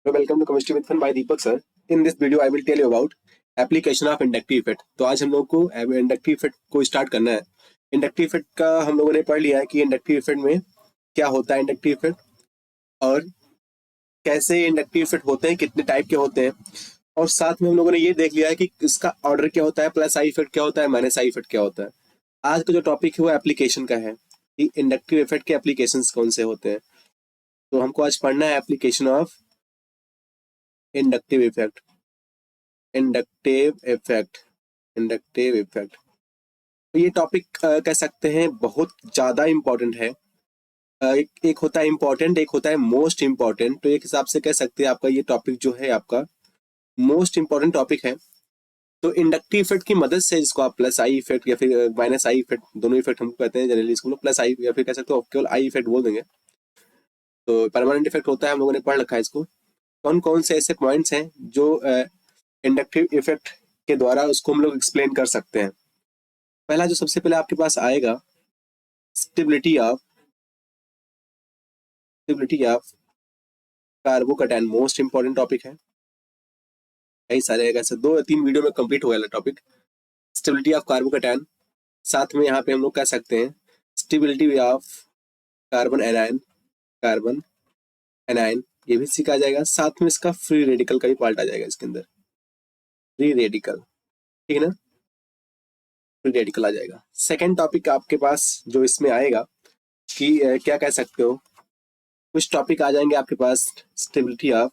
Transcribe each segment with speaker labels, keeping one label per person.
Speaker 1: Welcome to Chemistry with Fun by Deepak sir. In this video, I will tell you about application of inductive effect. तो आज हम लोग को inductive effect को start करना है. इंडक्टिव इफेक्ट का हम लोगों ने पढ़ लिया है कि इंडक्टिव इफेक्ट में क्या होता है इंडक्टिव इफेक्ट और कैसे इंडक्टिव इफेक्ट होते हैं, कितने टाइप के होते हैं, और साथ में हम लोगों ने ये देख लिया है कि इसका ऑर्डर क्या होता है, प्लस आई इफेक्ट क्या होता है, माइनस आई इफेक्ट क्या होता है. आज का जो टॉपिक है वो एप्लीकेशन का है कि इंडक्टिव इफेक्ट के एप्लीकेशन कौन से होते हैं. तो हमको आज पढ़ना है application of inductive effect. Inductive effect तो ये टॉपिक कह सकते हैं बहुत ज़्यादा इम्पोर्टेंट है. एक होता है इम्पोर्टेंट, एक होता है मोस्ट इम्पोर्टेंट. तो एक हिसाब से कह सकते हैं आपका ये टॉपिक जो है आपका मोस्ट इम्पोर्टेंट टॉपिक है. तो इंडक्टिव इफेक्ट की मदद से इसको आप प्लस आई इफेक्ट या फिर माइनस आई इफेक्ट, दोनों इफेक्ट हम कहते हैं जनरली, इसको प्लस आई या फिर कह सकते हो केवल आई इफेक्ट बोल देंगे. तो परमानेंट इफेक्ट होता है, हम लोगों ने पढ़ रखा है इसको. कौन कौन से ऐसे पॉइंट्स हैं जो इंडक्टिव इफेक्ट के द्वारा उसको हम लोग एक्सप्लेन कर सकते हैं. पहला जो सबसे पहले आपके पास आएगा stability of carbocation. Most important topic है. कई सारे ऐसे 2 या 3 वीडियो में कंप्लीट हो गया टॉपिक स्टेबिलिटी ऑफ कार्बोकैटायन. साथ में यहाँ पे हम लोग कह सकते हैं स्टेबिलिटी ऑफ कार्बन एनायन, ये भी सीखा जाएगा. साथ में इसका फ्री रेडिकल का भी पार्ट आ जाएगा इसके अंदर. फ्री रेडिकल, ठीक है ना, फ्री रेडिकल आ जाएगा. सेकेंड टॉपिक आपके पास जो इसमें आएगा कि क्या कह सकते हो, कुछ टॉपिक आ जाएंगे आपके पास stability of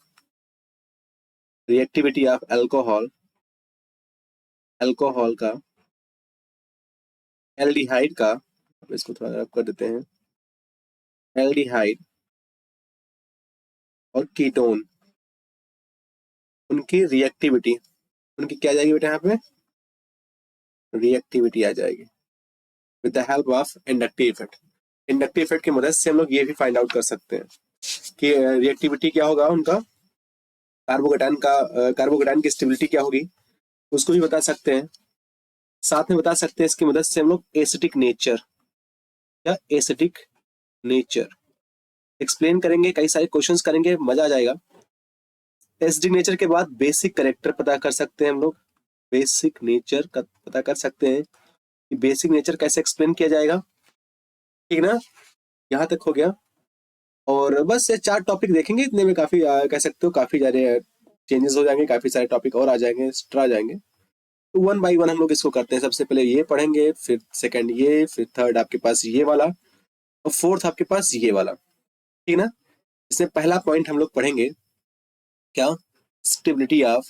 Speaker 1: reactivity of alcohol का, एल्डिहाइड का, इसको थोड़ा रब कर देते हैं, एल्डिहाइड और कीटोन, उनकी रिएक्टिविटी, उनकी क्या जाएगी बेटा, यहाँ पे रिएक्टिविटी आ जाएगी with the help of inductive effect. Inductive effect की मदद से हम लोग ये भी फाइंड आउट कर सकते हैं कि रिएक्टिविटी क्या होगा उनका, कार्बोकैटायन की स्टेबिलिटी क्या होगी, उसको भी बता सकते हैं. साथ में बता सकते हैं इसकी मदद से हम लोग एसिडिक नेचर एक्सप्लेन करेंगे. कई सारे क्वेश्चंस करेंगे, मजा आ जाएगा. एसिडिक नेचर के बाद बेसिक कैरेक्टर पता कर सकते हैं हम लोग. बेसिक नेचर का पता कर सकते हैं कि बेसिक नेचर कैसे एक्सप्लेन किया जाएगा, ठीक ना. यहाँ तक हो गया. और बस ये 4 टॉपिक देखेंगे, इतने में काफी कह सकते हो काफी सारे चेंजेस हो जाएंगे, काफी सारे टॉपिक और आ जाएंगे, एक्स्ट्रा आ जाएंगे. तो 1 बाय 1 हम लोग इसको करते हैं. सबसे पहले ये पढ़ेंगे, फिर सेकंड ये, फिर थर्ड आपके पास ये वाला, और फोर्थ आपके पास ये वाला, ठीक ना. इसमें पहला पॉइंट हम लोग पढ़ेंगे क्या, स्टेबिलिटी ऑफ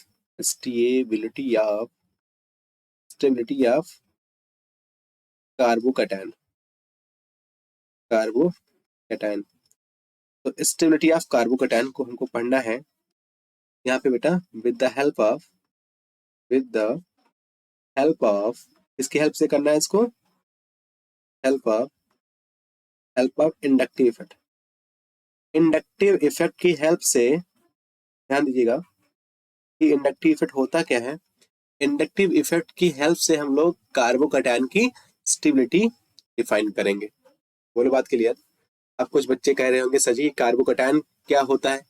Speaker 1: कार्बोकैटायन. तो स्टेबिलिटी ऑफ कार्बोकैटायन को हमको पढ़ना है यहाँ पे बेटा विद द हेल्प ऑफ इसकी हेल्प से करना है इसको, help of inductive effect. Inductive effect की हेल्प से ध्यान दीजिएगा कि इंडक्टिव इफेक्ट होता क्या है. इंडक्टिव इफेक्ट की हेल्प से हम लोग कार्बोकैटायन की स्टेबिलिटी डिफाइन करेंगे. बोलो बात क्लियर. अब कुछ बच्चे कह रहे होंगे सर जी कार्बोकैटायन क्या होता है.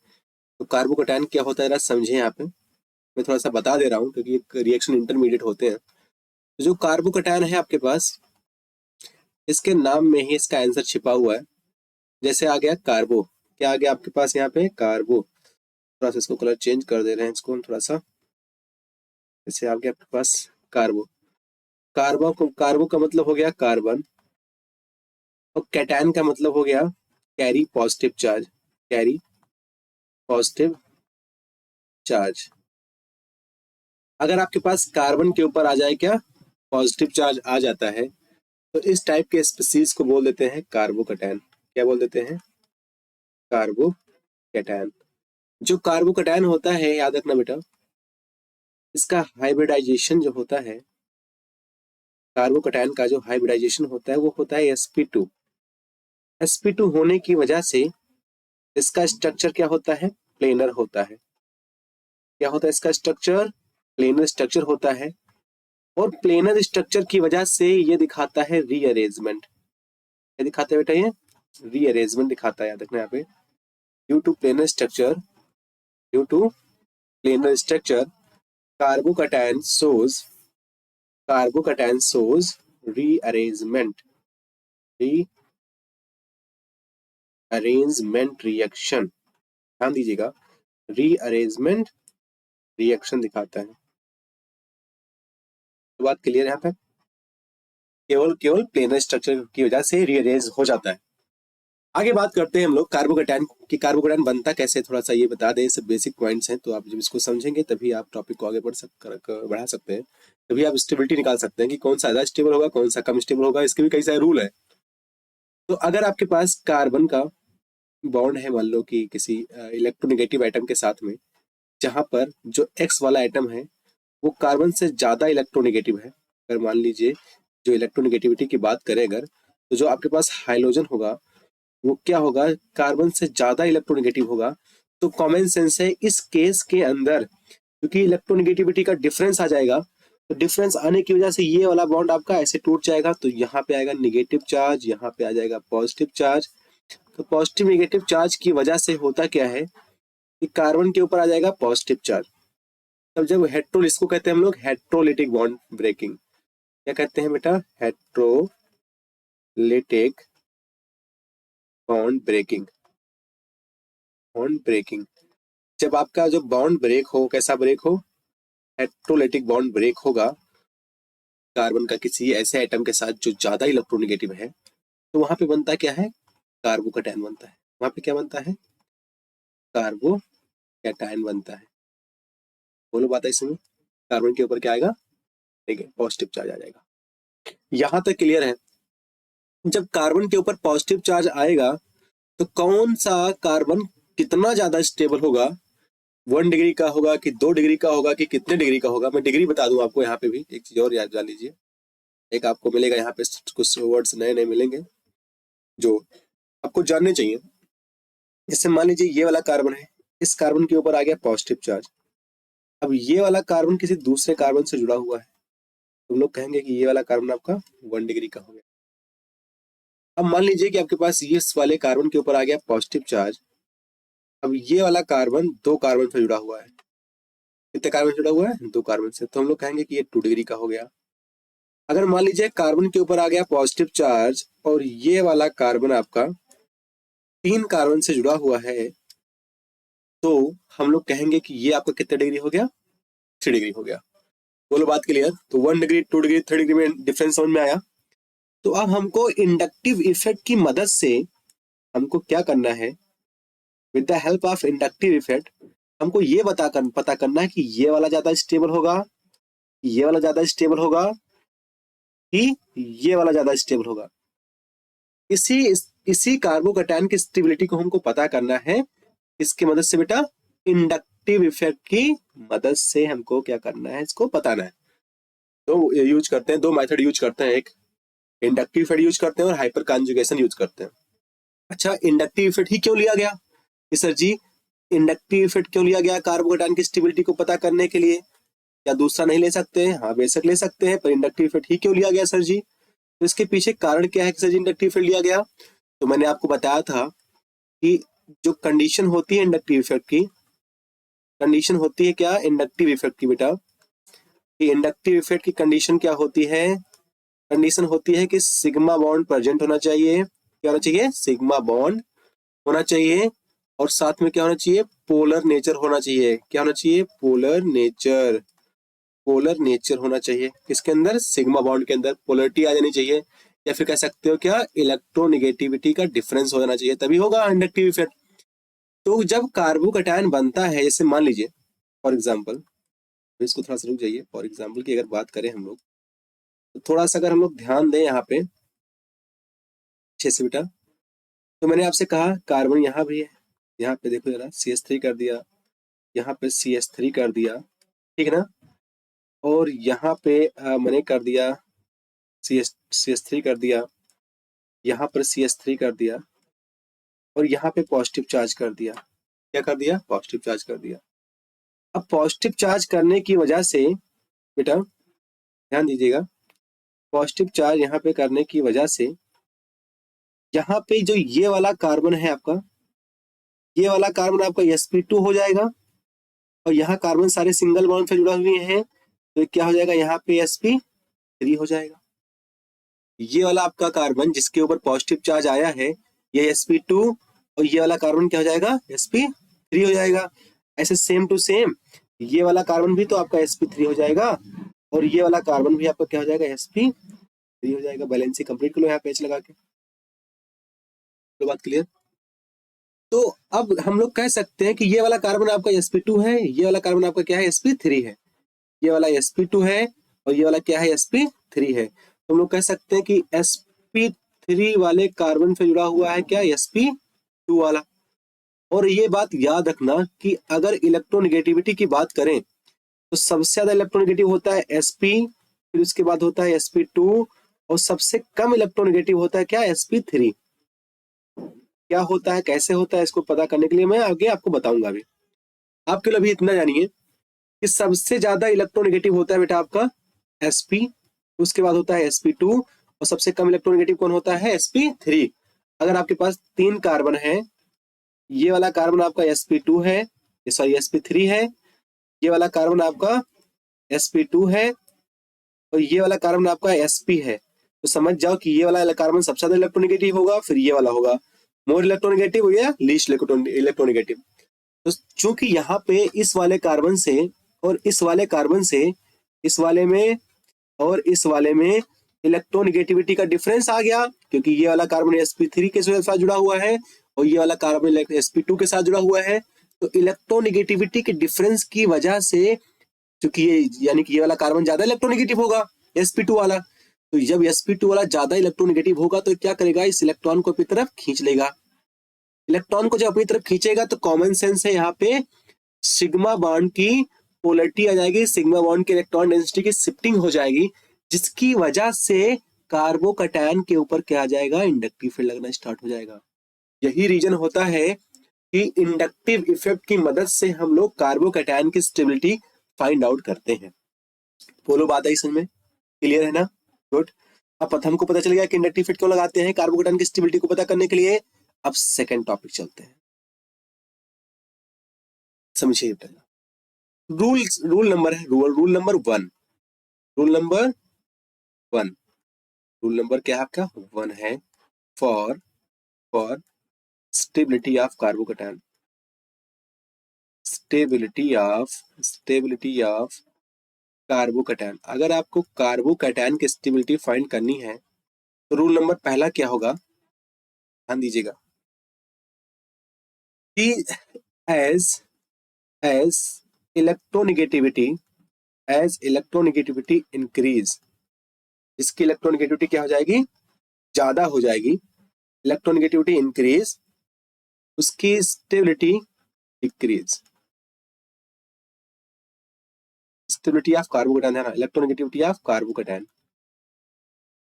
Speaker 1: तो कार्बोकैटायन क्या होता है जरा समझे. यहाँ पे मैं थोड़ा सा बता दे रहा हूँ क्योंकि एक रिएक्शन इंटरमीडिएट होते हैं. तो जो कार्बोकैटायन है आपके पास, इसके नाम में ही इसका आंसर छिपा हुआ है. जैसे आ गया कार्बो, क्या आ गया आपके पास यहाँ पे कार्बो. थोड़ा सा इसको कलर चेंज कर दे रहे हैं इसको हम थोड़ा सा. जैसे आ गया आपके पास कार्बो का मतलब हो गया कार्बन, और कैटायन का मतलब हो गया कैरी पॉजिटिव चार्ज. अगर आपके पास कार्बन के ऊपर आ जाए क्या, पॉजिटिव चार्ज आ जाता है, तो इस टाइप के स्पीसीज को बोल देते हैं कार्बोकैटायन. क्या बोल देते हैं, कार्बोकैटायन. जो कार्बोकैटायन होता है याद रखना बेटा, इसका हाइब्रिडाइजेशन जो होता है, कार्बोकैटायन का जो हाइब्रिडाइजेशन होता है वो होता है sp2. sp2 होने की वजह से इसका स्ट्रक्चर क्या होता है, प्लेनर होता है. क्या होता है इसका स्ट्रक्चर, प्लेनर स्ट्रक्चर होता है. और प्लेनर स्ट्रक्चर की वजह से ये दिखाता है रीअरेंजमेंट. क्या दिखाता है बेटा, ये रीअरेंजमेंट दिखाता है. याद रखना यहाँ पे due to planar structure due to planar structure carbocation shows rearrangement reaction. ध्यान दीजिएगा, रीअरेंजमेंट रिएक्शन दिखाता है। तो बात क्लियर है यहाँ पे, केवल प्लेनर स्ट्रक्चर की वजह से रीअरेंज हो जाता है। आगे बात करते हैं हम लोग कार्बोकैटायन की। कार्बोकैटायन बनता कैसे, थोड़ा सा ये बता दें। सब बेसिक पॉइंट्स हैं, तो आप जब इसको समझेंगे तभी आप टॉपिक को आगे बढ़ा सकते हैं, तभी आप स्टेबिलिटी निकाल सकते हैं कि कौन सा ज्यादा स्टेबल होगा, कौन सा कम स्टेबल होगा। इसके भी कई सारे रूल है। तो अगर आपके पास कार्बन का बॉन्ड है, मान लो कि किसी इलेक्ट्रोनेगेटिव आइटम के साथ में, जहां पर जो एक्स वाला आइटम है वो कार्बन से ज्यादा इलेक्ट्रोनेगेटिव है। अगर मान लीजिए जो इलेक्ट्रोनेगेटिविटी की बात करें अगर, तो जो आपके पास हाइड्रोजन होगा वो क्या होगा, कार्बन से ज्यादा इलेक्ट्रोनेगेटिव होगा। तो कॉमन सेंस है इस केस के अंदर, क्योंकि इलेक्ट्रोनेगेटिविटी का डिफरेंस आ जाएगा, तो डिफरेंस आने की वजह से ये वाला बॉन्ड आपका ऐसे टूट जाएगा। तो यहाँ पे आएगा निगेटिव चार्ज, यहाँ पे आ जाएगा पॉजिटिव चार्ज। तो पॉजिटिव निगेटिव चार्ज की वजह से होता क्या है कि कार्बन के ऊपर आ जाएगा पॉजिटिव चार्ज। तब जब इसको कहते हैं हम लोग हेट्रोलिटिक बॉन्ड ब्रेकिंग। क्या कहते हैं बेटा, हेट्रोलिटिक बॉन्ड ब्रेकिंग। जब आपका जो बॉन्ड ब्रेक हो, कैसा ब्रेक हो, हेट्रोलिटिक बॉन्ड ब्रेक होगा कार्बन का किसी ऐसे आइटम के साथ जो ज्यादा इलेक्ट्रोनेगेटिव है, तो वहां पे बनता क्या है, कार्बोकैटायन बनता है। वहां पे क्या बनता है, कार्बोकैटायन बनता है। बोलो बात है इसमें, कार्बन के ऊपर क्या आएगा, ठीक है, पॉजिटिव चार्ज आ जाएगा। यहां तक क्लियर है। जब कार्बन के ऊपर पॉजिटिव चार्ज आएगा तो कौन सा कार्बन कितना ज्यादा स्टेबल होगा, 1 डिग्री का होगा कि 2 डिग्री का होगा कि कितने डिग्री का होगा। मैं डिग्री बता दूं आपको। यहाँ पे भी एक चीज और याद जान लीजिए, एक आपको मिलेगा यहाँ पे कुछ वर्ड्स नए नए मिलेंगे जो आपको जानने चाहिए। जैसे मान लीजिए ये वाला कार्बन है, इस कार्बन के ऊपर आ गया पॉजिटिव चार्ज। अब ये वाला कार्बन किसी दूसरे कार्बन से जुड़ा हुआ है, तुम लोग कहेंगे कि ये वाला कार्बन आपका 1 डिग्री का हो गया। अब मान लीजिए कि आपके पास ये वाले कार्बन के ऊपर आ गया पॉजिटिव चार्ज। अब ये वाला कार्बन 2 कार्बन से जुड़ा हुआ है। कितने कार्बन से जुड़ा हुआ है, 2 कार्बन से, तो हम लोग कहेंगे कि ये 2 डिग्री का हो गया। अगर मान लीजिए कार्बन के ऊपर आ गया पॉजिटिव चार्ज और ये वाला कार्बन आपका 3 कार्बन से जुड़ा हुआ है, तो हम लोग कहेंगे कि ये आपका कितने डिग्री हो गया, 3 डिग्री हो गया। बोलो बात क्लियर। तो 1 डिग्री, 2 डिग्री, 3 डिग्री में डिफरेंस समझ में आया। तो अब हमको इंडक्टिव इफेक्ट की मदद से हमको क्या करना है, with the help of inductive effect हमको ये पता करना है कि ये वाला ज्यादा स्टेबल होगा, ये वाला ज्यादा स्टेबल होगा कि ये वाला ज्यादा स्टेबल होगा। इसी कार्बोकैटायन की स्टेबिलिटी को हमको पता करना है। इसकी मदद से बेटा, इंडक्टिव इफेक्ट की मदद से हमको क्या करना है, इसको बताना है। तो यूज करते हैं, 2 मेथड यूज करते हैं, एक इंडक्टिव इफेक्ट यूज करते हैं और हाइपर कॉन्जुगेशन यूज करते हैं। अच्छा, इंडक्टिव इफेक्ट ही क्यों लिया गया कि सर जी, इंडक्टिव इफेक्ट क्यों लिया गया कार्बोकैटायन की स्टेबिलिटी को पता करने के लिए? क्या दूसरा नहीं ले सकते हैं? हाँ बेशक ले सकते हैं, पर इंडक्टिव इफेक्ट ही क्यों लिया गया सर जी? तो इसके पीछे कारण क्या है कि सर जी इंडक्टिव इफेक्ट लिया गया? तो मैंने आपको बताया था कि जो कंडीशन होती है इंडक्टिव इफेक्ट की, कंडीशन होती है क्या इंडक्टिव इफेक्ट की बेटा, कि इंडक्टिव इफेक्ट की कंडीशन क्या होती है, कंडीशन होती है कि सिग्मा बॉन्ड प्रेजेंट होना चाहिए। क्या होना चाहिए, सिग्मा बॉन्ड होना चाहिए, और साथ में क्या होना चाहिए, पोलर नेचर होना चाहिए। क्या होना चाहिए, पोलर नेचर। पोलर नेचर होना चाहिए किसके अंदर, सिग्मा बॉन्ड के अंदर पोलरिटी आ जानी चाहिए, या फिर कह सकते हो क्या, इलेक्ट्रोनेगेटिविटी का डिफरेंस हो जाना चाहिए, तभी होगा इंडक्टिव इफेक्ट। तो जब कार्बोकैटायन बनता है, जैसे मान लीजिए फॉर एग्जांपल, इसको थोड़ा सा रुक जाइए, फॉर एग्जांपल की अगर बात करें हम लोग, तो थोड़ा सा अगर हम लोग ध्यान दें यहाँ पे अच्छे से बेटा, तो मैंने आपसे कहा कार्बन यहाँ भी है, यहाँ पे देखो जरा CH3 कर दिया, यहाँ पे CH3 कर दिया, ठीक है ना, और यहाँ पे मैंने कर दिया CH3 कर दिया, यहाँ पर CH3 कर दिया, और यहाँ पे पॉजिटिव चार्ज कर दिया। क्या कर दिया, पॉजिटिव चार्ज कर दिया। अब पॉजिटिव चार्ज करने की वजह से बेटा ध्यान दीजिएगा, पॉजिटिव चार्ज यहाँ पे करने की वजह से यहाँ पे जो ये वाला कार्बन है आपका, ये वाला कार्बन आपका sp2 हो जाएगा, और यहाँ कार्बन सारे सिंगल बॉन्ड से जुड़ा हुए हैं, तो क्या हो जाएगा, यहाँ पे sp3 हो जाएगा। ये वाला आपका कार्बन जिसके ऊपर पॉजिटिव चार्ज आया है ये sp2, और ये वाला कार्बन क्या हो जाएगा, sp3 हो जाएगा। ऐसे सेम टू सेम ये वाला कार्बन भी तो आपका sp3 हो जाएगा, और ये वाला कार्बन भी आपका क्या हो जाएगा, sp3 हो जाएगा। बैलेंसिंग कंप्लीट कर लो यहाँ पे H लगा के, तो बात क्लियर। तो अब हम लोग कह सकते हैं कि ये वाला कार्बन आपका sp2 है, ये वाला कार्बन आपका क्या है, sp3 है। ये वाला sp2 है और ये वाला क्या है, sp3 है। तो हम लोग कह सकते हैं कि sp3 वाले कार्बन से जुड़ा हुआ है क्या, sp2 वाला। और ये बात याद रखना कि अगर इलेक्ट्रोनेगेटिविटी की बात करें तो सबसे ज्यादा इलेक्ट्रोनेगेटिव होता है sp, फिर उसके बाद होता है sp2, और सबसे कम इलेक्ट्रोनेगेटिव होता है क्या, sp3। क्या होता है, कैसे होता है, इसको पता करने के लिए मैं आगे आपको बताऊंगा। अभी आपके लिए अभी इतना जानिए कि सबसे ज्यादा इलेक्ट्रोनेगेटिव होता है बेटा आपका sp, उसके बाद होता है sp2, और सबसे कम इलेक्ट्रोनेगेटिव कौन होता है, sp3। अगर आपके पास 3 कार्बन है, ये वाला कार्बन आपका sp2 है, सॉरी sp3 है, ये वाला कार्बन आपका sp2 है, और ये वाला कार्बन आपका sp है, तो समझ जाओ कि ये वाला कार्बन सबसे ज्यादा इलेक्ट्रोनेगेटिव होगा, फिर ये वाला होगा मोर इलेक्ट्रोनेगेटिव या लीस्ट इलेक्ट्रोनेगेटिव। तो चूंकि यहाँ पे इस वाले कार्बन से और इस वाले कार्बन से, इस वाले में और इस वाले में इलेक्ट्रोनेगेटिविटी का डिफरेंस आ गया, क्योंकि ये वाला कार्बन sp3 के साथ जुड़ा हुआ है और ये वाला कार्बन sp2 के साथ जुड़ा हुआ है, तो इलेक्ट्रोनेगेटिविटी के डिफरेंस की वजह से, क्योंकि ये यानी कि ये वाला कार्बन ज्यादा इलेक्ट्रोनेगेटिव होगा sp2 वाला, तो जब sp2 वाला ज्यादा इलेक्ट्रोनेगेटिव होगा तो क्या करेगा, इस इलेक्ट्रॉन को अपनी तरफ खींच लेगा। इलेक्ट्रॉन को जब अपनी तरफ खींचेगा तो कॉमन सेंस है यहाँ पे सिग्मा बॉन्ड की पोलरिटी आ जाएगी, सिग्मा बॉन्ड की इलेक्ट्रॉन डेंसिटी की शिफ्टिंग हो जाएगी, जिसकी वजह से कार्बोकैटायन के ऊपर क्या आ जाएगा, इंडक्टिव फील्ड लगना स्टार्ट हो जाएगा। यही रीजन होता है कि इंडक्टिव इफेक्ट की मदद से हम लोग कार्बोकैटायन की स्टेबिलिटी फाइंड आउट करते हैं। बोलो बात आई समझ में, क्लियर है ना, गुड। अब हमको पता चल गया कि इंडक्टिव इफेक्ट क्यों लगाते हैं कार्बोकैटायन की स्टेबिलिटी को पता करने के लिए। अब सेकंड टॉपिक चलते हैं, समझिए। रूल रूल नंबर है, rule number 1, rule number 1, rule number क्या है आपका, 1 है। For for stability of carbocation, stability of carbocation, अगर आपको कार्बोकैटायन की स्टेबिलिटी फाइंड करनी है तो रूल नंबर पहला क्या होगा, ध्यान दीजिएगा कि एज एज इलेक्ट्रोनेगेटिविटी इंक्रीज, इसकी इलेक्ट्रोनेगेटिविटी क्या हो जाएगी, ज्यादा हो जाएगी, इलेक्ट्रोनेगेटिविटी इंक्रीज, उसकी stability decrease. Stability of carbocation है ना, electronegativity of carbocation,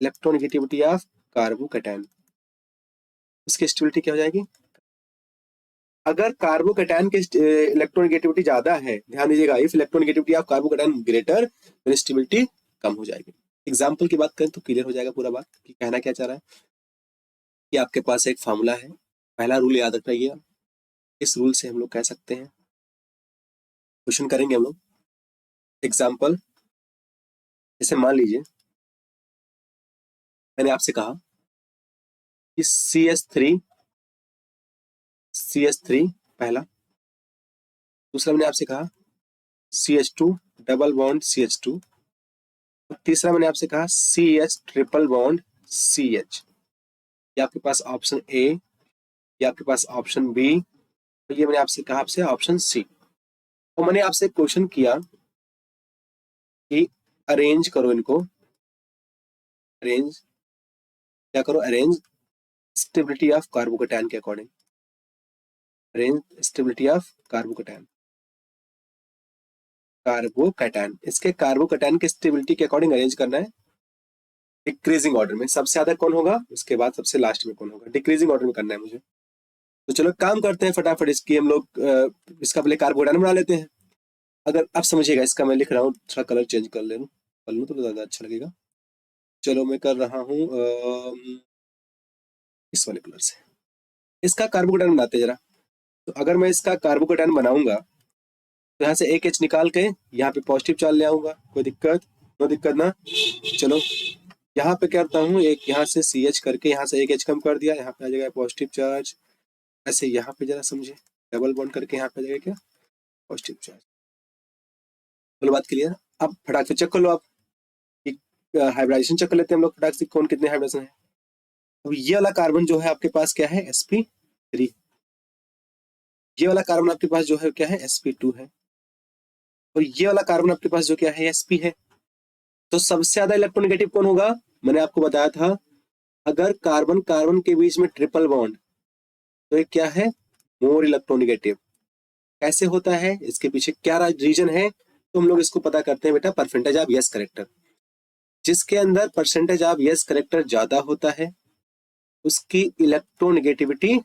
Speaker 1: electronegativity of carbocation, इसकी स्टेबिलिटी क्या हो जाएगी। अगर कार्बोकैटायन की इलेक्ट्रोनेगेटिविटी ज्यादा है, ध्यान दीजिएगा, if electronegativity of carbocation greater than stability कम हो जाएगी। एग्जांपल की बात करें तो क्लियर हो जाएगा पूरा बात कि कहना क्या चाह रहा है। कि आपके पास एक फार्मूला है, पहला रूल याद रखिएगा, इस रूल से हम लोग कह सकते हैं, क्वेश्चन करेंगे हम लोग। एग्जाम्पल, जैसे मान लीजिए मैंने आपसे कहा कि CH3 पहला, दूसरा मैंने आपसे कहा CH2 डबल बॉन्ड CH2, और तीसरा मैंने आपसे कहा CH ट्रिपल बॉन्ड CH। ये आपके पास ऑप्शन ए, ये आपके पास ऑप्शन बी, और ये मैंने आपसे कहा आपसे ऑप्शन सी। और मैंने आपसे क्वेश्चन किया कि अरेंज करो इनको, अरेंज क्या करो, अरेंज स्टेबिलिटी ऑफ कार्बोकैटायन के according, arrange stability of carbocation, इसके कार्बोकैटायन के स्टेबिलिटी के अकॉर्डिंग अरेंज करना है, डिक्रीजिंग ऑर्डर में, सबसे ज्यादा कौन होगा उसके बाद सबसे लास्ट में कौन होगा, डिक्रीजिंग ऑर्डर में करना है मुझे। तो चलो काम करते हैं फटाफट, इसकी हम लोग इसका पहले कार्बोकैटायन बना लेते हैं। अगर आप समझिएगा, इसका मैं लिख रहा हूँ, थोड़ा कलर चेंज कर ले लूँ तो ज्यादा अच्छा लगेगा। चलो मैं कर रहा हूँ इस वाले कलर से, इसका कार्बोकैटायन बनाते हैं जरा। तो अगर मैं इसका कार्बोकैटायन बनाऊंगा तो यहाँ से एक H निकाल के यहाँ पे पॉजिटिव चार्ज ले आऊंगा, कोई दिक्कत? नो दिक्कत ना। चलो यहाँ पे करता हूँ, एक यहाँ से CH करके यहाँ से एक H कम कर दिया, यहाँ पे आ जाएगा पॉजिटिव चार्ज। ऐसे यहाँ पे जरा समझे, डबल बॉन्ड करके यहाँ पे आ जाएगा क्या? Positive charge. बोलो बात क्लियर? अब फटाक से चेक कर लो आप, हाइब्रिडाइजेशन चेक कर लेते हैं हम लोग फटाक से, कौन कितने हाइब्रिडेशन है। अब ये वाला कार्बन जो है आपके पास क्या है? sp3। ये वाला कार्बन आपके पास जो है क्या है? sp2 है। और ये वाला कार्बन आपके पास जो क्या है? sp है। तो सबसे ज्यादा इलेक्ट्रोनेगेटिव कौन होगा? मैंने आपको बताया था, अगर कार्बन कार्बन के बीच में ट्रिपल बॉन्ड, तो ये क्या है? More electronegative. कैसे होता है? इसके पीछे क्या रीजन है? तो हम लोग इसको पता करते हैं बेटा, परसेंटेज ऑफ यस करेक्टर। जिसके अंदर परसेंटेज ऑफ यस करेक्टर ज्यादा होता है उसकी इलेक्ट्रोनेगेटिविटी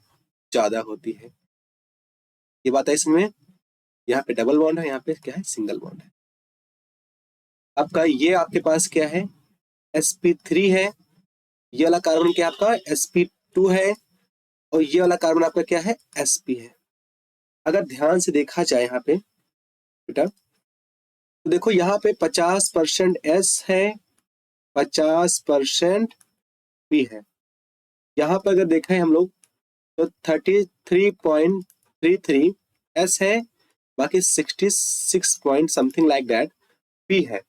Speaker 1: ज्यादा होती है। ये बात है इसमें। यहाँ पे डबल बॉन्ड है, यहाँ पे क्या है? सिंगल बॉन्ड है। आपका ये आपके पास क्या है? sp3 है। ये वाला कार्बन क्या आपका? sp2 है। और ये वाला कार्बन आपका क्या है? sp है। अगर ध्यान से देखा जाए यहाँ पे बेटा, तो देखो यहाँ पे 50% S है, 50% P है। यहाँ पर अगर देखा है हम लोग तो 33.33 S है, बाकी 66 point something like that P है।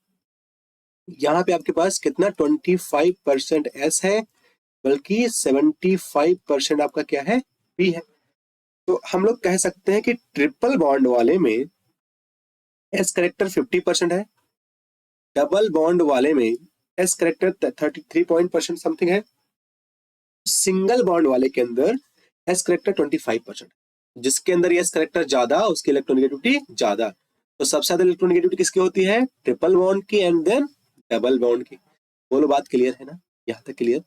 Speaker 1: यहाँ पे आपके पास कितना? 25% S है, बल्कि 75% आपका क्या है? P है। तो हम लोग कह सकते हैं कि ट्रिपल बॉन्ड वाले में S करेक्टर 50% है, डबल बॉन्ड वाले में S करेक्टर 33% समथिंग है, सिंगल बॉन्ड वाले के अंदर S करेक्टर 25%। जिसके अंदर S करेक्टर ज्यादा उसकी इलेक्ट्रोनेगेटिविटी ज्यादा। तो सबसे ज्यादा इलेक्ट्रोनेगेटिविटी किसकी होती है? ट्रिपल बॉन्ड की एंड देन डबल बॉन्ड की। बोलो बात क्लियर है ना? यहाँ तक क्लियर?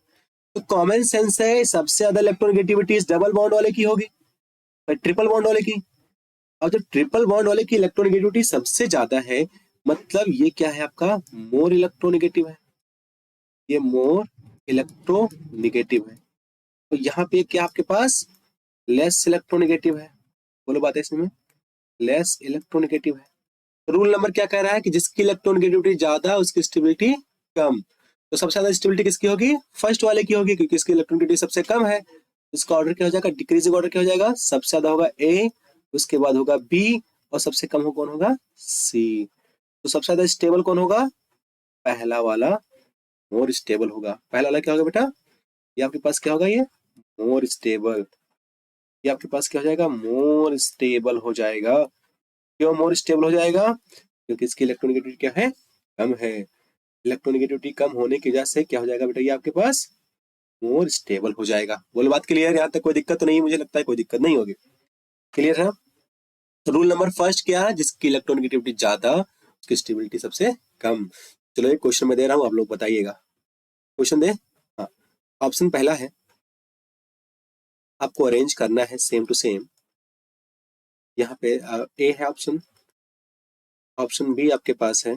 Speaker 1: तो कॉमन सेंस है, सबसे ज्यादा इलेक्ट्रोनेगेटिविटी इस डबल बॉन्ड वाले की होगी, ट्रिपल बॉन्ड वाले की। और जो ट्रिपल बॉन्ड वाले की इलेक्ट्रोनेगेटिविटी सबसे ज्यादा है, मतलब ये क्या है आपका? मोर इलेक्ट्रोनेगेटिव है। ये मोर इलेक्ट्रोनेगेटिव है। तो यहाँ पे क्या आपके पास? लेस इलेक्ट्रोनेगेटिव है। बोलो बात है इसमें, लेस इलेक्ट्रोनेगेटिव है। रूल नंबर क्या कह रहा है कि जिसकी इलेक्ट्रोनेगेटिविटी ज्यादा उसकी स्टेबिलिटी कम। तो सबसे ज्यादा स्टेबिलिटी किसकी होगी? फर्स्ट वाले की होगी, क्योंकि इसकी इलेक्ट्रोनेगेटिविटी सबसे कम है। इसका ऑर्डर क्या हो जाएगा? डिक्रीजिंग ऑर्डर क्या हो जाएगा? सबसे ज्यादा होगा A, उसके बाद होगा B, और सबसे कम हो कौन होगा? C। तो सबसे ज्यादा स्टेबल कौन होगा? पहला वाला मोर स्टेबल होगा। पहला वाला क्या होगा बेटा? ये आपके पास क्या होगा? ये मोर स्टेबल। ये आपके पास क्या हो जाएगा? मोर स्टेबल हो जाएगा। क्यों मोर स्टेबल हो जाएगा? क्योंकि इसकी इलेक्ट्रोनेगेटिविटी क्या है? कम है। इलेक्ट्रोनेगेटिविटी कम होने की वजह से क्या हो जाएगा बेटा? ये आपके पास मोर स्टेबल हो जाएगा। बोलो बात क्लियर? यहाँ तक कोई दिक्कत तो नहीं? मुझे लगता है कोई दिक्कत नहीं होगी। क्लियर है? तो रूल नंबर फर्स्ट क्या है? जिसकी इलेक्ट्रोनेगेटिविटी ज्यादा उसकी स्टेबिलिटी सबसे कम। चलो एक क्वेश्चन मैं दे रहा हूँ, आप लोग बताइएगा। क्वेश्चन दे। हाँ, ऑप्शन पहला है, आपको अरेंज करना है सेम टू सेम। यहाँ पे ए है ऑप्शन, ऑप्शन बी आपके पास है,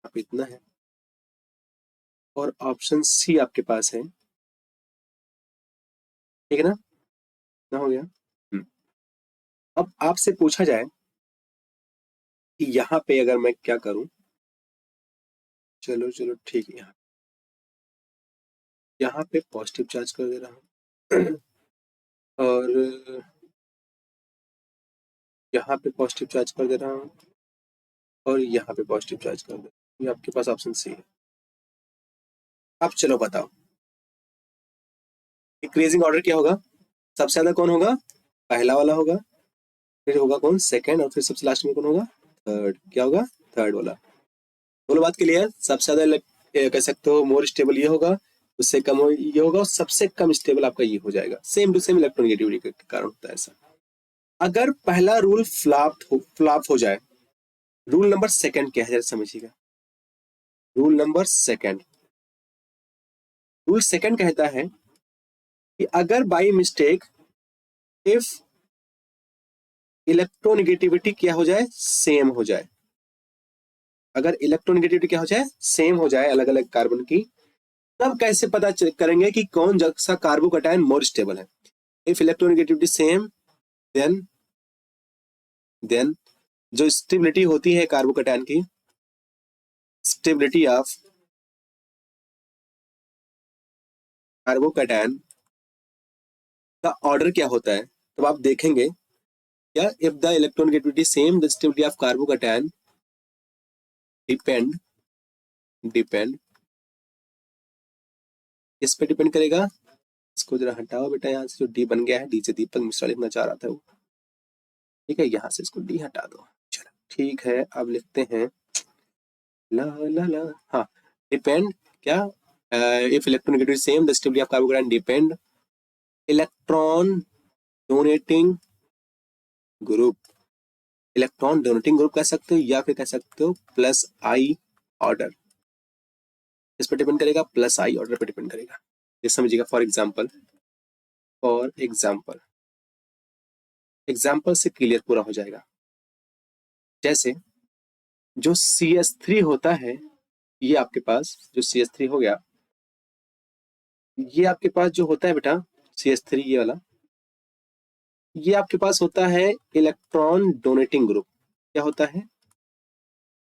Speaker 1: आप इतना है, और ऑप्शन सी आपके पास है। ठीक है ना? ना हो गया। अब आपसे पूछा जाए कि यहाँ पे अगर मैं क्या करूं, चलो चलो ठीक है, यहाँ पे पॉजिटिव चार्ज कर दे रहा हूँ और यहाँ पे पॉजिटिव चार्ज कर दे रहा हूँ और यहाँ पे पॉजिटिव चार्ज कर दे रहा हूँ। ये आपके पास ऑप्शन सी है। अब चलो बताओ इंक्रीजिंग ऑर्डर क्या होगा? सबसे ज्यादा कौन होगा? पहला वाला होगा, फिर होगा कौन? सेकंड, और फिर सबसे लास्ट में कौन होगा? थर्ड। क्या होगा? थर्ड वाला। बोलो बात क्लियर? सबसे ज्यादा कह सकते हो मोर स्टेबल ये होगा, उससे कम हो ये होगा, और सबसे कम स्टेबल आपका ये हो जाएगा। सेम टू सेम इलेक्ट्रोनेगेटिविटी के कारण होता है ऐसा। अगर पहला रूल फ्लॉप हो जाए, रूल नंबर सेकंड क्या है जरा समझिएगा। Rule number second, rule second कहता है कि अगर बाई मिस्टेक इफ इलेक्ट्रोनेगेटिविटी क्या हो जाए? सेम हो जाए। अगर इलेक्ट्रोनेगेटिविटी क्या हो जाए? सेम हो जाए अलग अलग कार्बन की, तब कैसे पता करेंगे कि कौन सा कार्बोकैटायन मोर स्टेबल है? If electronegativity same then then जो स्टेबिलिटी होती है कार्बोकैटायन की, स्टेबिलिटी ऑफ कार्बोकैटायन का ऑर्डर क्या होता है, तब आप देखेंगे क्या, if the electronegativity same the stability of carbocation depend depend किस पे डिपेंड करेगा, इसको जरा हटाओ बेटा, यहाँ से जो डी बन गया है, डी से दीपक मिश्रा लिखना चाह रहा था वो, ठीक है, यहाँ से इसको डी हटा दो। चलो ठीक है, अब लिखते हैं ला ला ला, हाँ, डिपेंड क्या, if electronegativity same the stability of carbocation depend electron donating group, electron donating group कह सकते हो या फिर कह सकते हो प्लस आई ऑर्डर, इस पर डिपेंड करेगा, प्लस आई ऑर्डर पे डिपेंड करेगा, ये समझिएगा। फॉर एग्जाम्पल एग्जाम्पल से क्लियर पूरा हो जाएगा। जैसे जो CH3 होता है, ये आपके पास जो CH3 हो गया, ये आपके पास जो होता है बेटा CH3 ये वाला, ये आपके पास होता है इलेक्ट्रॉन डोनेटिंग ग्रुप। क्या होता है?